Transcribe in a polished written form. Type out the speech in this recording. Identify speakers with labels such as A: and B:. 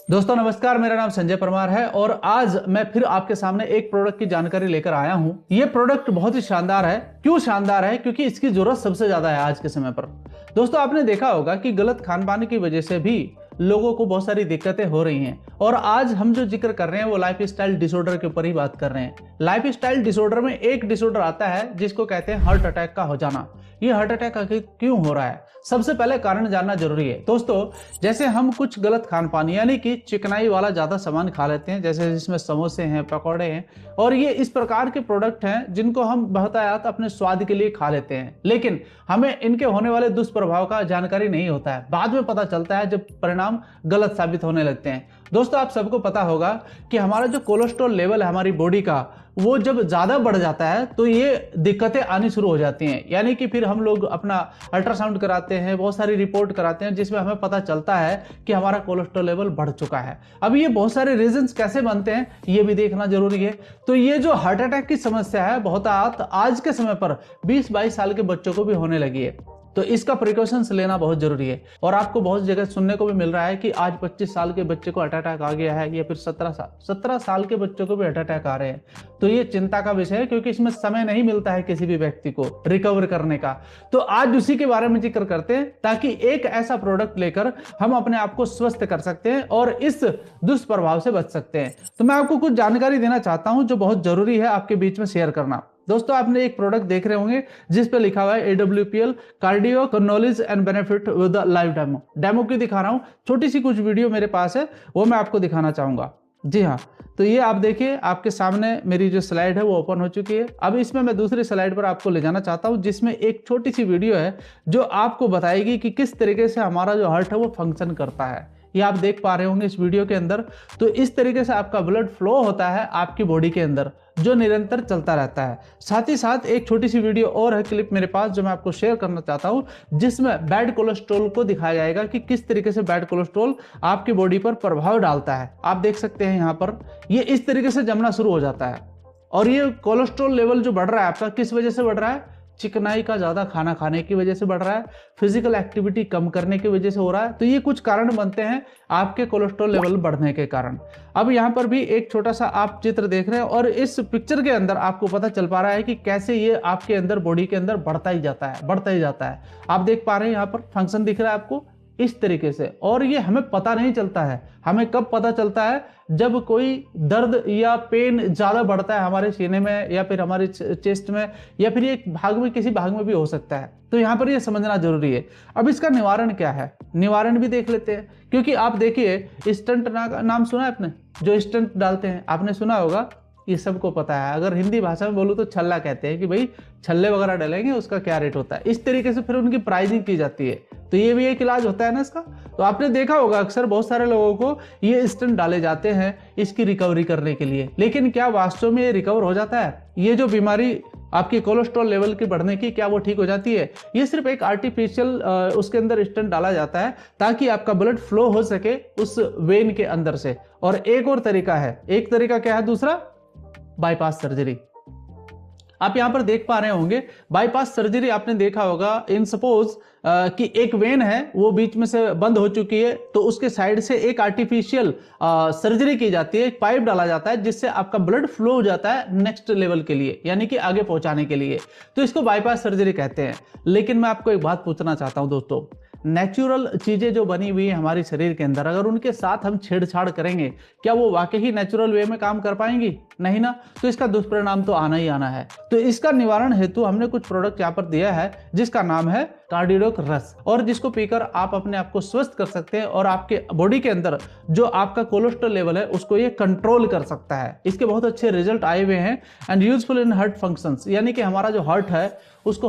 A: दोस्तों नमस्कार, मेरा नाम संजय परमार है और आज मैं फिर आपके सामने एक प्रोडक्ट की जानकारी लेकर आया हूं। ये प्रोडक्ट बहुत ही शानदार है। क्यों शानदार है? क्योंकि इसकी जरूरत सबसे ज्यादा है आज के समय पर। दोस्तों आपने देखा होगा कि गलत खान पान की वजह से भी लोगों को बहुत सारी दिक्कतें हो रही हैं और आज हम जो जिक्र कर रहे हैं वो लाइफ स्टाइल डिसऑर्डर के ऊपर ही बात कर रहे हैं। लाइफ स्टाइल डिसऑर्डर में एक डिसऑर्डर आता है जिसको कहते हैं हार्ट अटैक का हो जाना। ये हार्ट अटैक आखिर क्यों हो रहा है, सबसे पहले कारण जानना जरूरी है। दोस्तों जैसे हम कुछ गलत खान पान यानी कि चिकनाई वाला ज्यादा सामान खा लेते हैं, जैसे जिसमें समोसे हैं, पकौड़े हैं, और ये इस प्रकार के प्रोडक्ट हैं जिनको हम बहुतायत अपने स्वाद के लिए खा लेते हैं, लेकिन हमें इनके होने वाले दुष्प्रभाव का जानकारी नहीं होता है। बाद में पता चलता है जब परिणाम गलत साबित होने लगते हैं। दोस्तों आप सबको पता होगा कि हमारा जो कोलेस्ट्रॉल लेवल है हमारी बॉडी का, वो जब ज्यादा बढ़ जाता है तो ये दिक्कतें आनी शुरू हो जाती हैं। यानी कि फिर हम लोग अपना अल्ट्रासाउंड कराते हैं, बहुत सारी रिपोर्ट कराते हैं जिसमें हमें पता चलता है कि हमारा कोलेस्ट्रॉल लेवल बढ़ चुका है। अब ये बहुत सारे रीजंस कैसे बनते हैं ये भी देखना जरूरी है। तो ये जो हार्ट अटैक की समस्या है बहुत आज के समय पर 20-22 साल के बच्चों को भी होने लगी है, तो इसका प्रिकॉशंस लेना बहुत जरूरी है। और आपको बहुत जगह सुनने को भी मिल रहा है कि आज 25 साल के बच्चे को हार्ट अटैक आ गया है या फिर 17 साल के बच्चों को भी हार्ट अटैक आ रहे हैं। तो ये चिंता का विषय है क्योंकि इसमें समय नहीं मिलता है किसी भी व्यक्ति को रिकवर करने का। तो आज उसी के बारे में जिक्र करते हैं ताकि एक ऐसा प्रोडक्ट लेकर हम अपने आप को स्वस्थ कर सकते हैं और इस दुष्प्रभाव से बच सकते हैं। तो मैं आपको कुछ जानकारी देना चाहता हूं जो बहुत जरूरी है आपके बीच में शेयर करना। दोस्तों आपने एक प्रोडक्ट देख रहे होंगे जिस पे लिखा हुआ है AWPL cardio knowledge and benefit with live demo की दिखा रहा हूं। छोटी सी कुछ वीडियो मेरे पास है वो मैं आपको दिखाना चाहूंगा। जी हाँ, तो ये आप देखिए आपके सामने मेरी जो स्लाइड है वो ओपन हो चुकी है। अब इसमें मैं दूसरी स्लाइड पर आपको ले जाना चाहता हूं जिसमें एक छोटी सी वीडियो है जो आपको बताएगी कि किस तरीके से हमारा जो हार्ट है वो फंक्शन करता है। ये आप देख पा रहे होंगे इस वीडियो के अंदर। तो इस तरीके से आपका ब्लड फ्लो होता है आपकी बॉडी के अंदर जो निरंतर चलता रहता है। साथ ही साथ एक छोटी सी वीडियो और है क्लिप मेरे पास जो मैं आपको शेयर करना चाहता हूं जिसमें बैड कोलेस्ट्रॉल को दिखाया जाएगा कि किस तरीके से बैड कोलेस्ट्रॉल आपकी बॉडी पर प्रभाव डालता है। आप देख सकते हैं यहाँ पर ये इस तरीके से जमना शुरू हो जाता है और ये कोलेस्ट्रॉल लेवल जो बढ़ रहा है आपका किस वजह से बढ़ रहा है? चिकनाई का ज्यादा खाना खाने की वजह से बढ़ रहा है, फिजिकल एक्टिविटी कम करने की वजह से हो रहा है। तो ये कुछ कारण बनते हैं आपके कोलेस्ट्रॉल लेवल बढ़ने के कारण। अब यहाँ पर भी एक छोटा सा आप चित्र देख रहे हैं और इस पिक्चर के अंदर आपको पता चल पा रहा है कि कैसे ये आपके अंदर बॉडी के अंदर बढ़ता ही जाता है। आप देख पा रहे हैं यहाँ पर फंक्शन दिख रहा है आपको इस तरीके से। और ये हमें पता नहीं चलता है, हमें कब पता चलता है? जब कोई दर्द या पेन ज्यादा बढ़ता है हमारे सीने में या फिर हमारे चेस्ट में या फिर एक भाग में, किसी भाग में भी हो सकता है। तो यहाँ पर ये समझना जरूरी है। अब इसका निवारण क्या है, निवारण भी देख लेते हैं। क्योंकि आप देखिए स्टंट नाम सुना है आपने? जो स्टंट डालते हैं आपने सुना होगा, ये सबको पता है। अगर हिंदी भाषा में बोलूं तो छल्ला कहते हैं कि भाई छल्ले वगैरह डालेंगे उसका क्या रेट होता है। इस तरीके से फिर उनकी प्राइसिंग की जाती है। तो ये भी एक इलाज होता है ना इसका। तो आपने देखा होगा अक्सर बहुत सारे लोगों को ये स्टंट डाले जाते हैं इसकी रिकवरी करने के लिए, लेकिन क्या वास्तव में ये रिकवर हो जाता है? ये जो बीमारी आपकी कोलेस्ट्रॉल लेवल की बढ़ने की, क्या वो ठीक हो जाती है? ये सिर्फ एक आर्टिफिशियल उसके अंदर स्टंट डाला जाता है ताकि आपका ब्लड फ्लो हो सके उस वेन के अंदर से। और एक और तरीका है, एक तरीका क्या है दूसरा? Bypass surgery. आप यहां पर देख पा रहे होंगे बाईपास सर्जरी आपने देखा होगा। इन सपोज कि एक वेन है वो बीच में से बंद हो चुकी है तो उसके साइड से एक आर्टिफिशियल सर्जरी की जाती है, एक पाइप डाला जाता है जिससे आपका ब्लड फ्लो हो जाता है नेक्स्ट लेवल के लिए, यानी कि आगे पहुंचाने के लिए। तो इसको बाईपास सर्जरी कहते हैं। लेकिन मैं आपको एक बात पूछना चाहता हूं दोस्तों, नेचुरल चीजें जो बनी हुई है हमारे शरीर के अंदर, अगर उनके साथ हम छेड़छाड़ करेंगे क्या वो वाकई ही नेचुरल वे में काम कर पाएंगी? नहीं ना। तो इसका दुष्परिणाम तो आना ही आना है। तो इसका निवारण हेतु हमने कुछ प्रोडक्ट यहाँ पर दिया है जिसका नाम है कार्डियोक रस, और जिसको पीकर आप अपने आप को स्वस्थ कर सकते हैं और आपके बॉडी के अंदर जो आपका कोलेस्ट्रॉल लेवल है उसको ये कंट्रोल कर सकता है। इसके बहुत अच्छे रिजल्ट आए हुए हैं and useful in heart functions, यानी कि हमारा जो हार्ट है उसको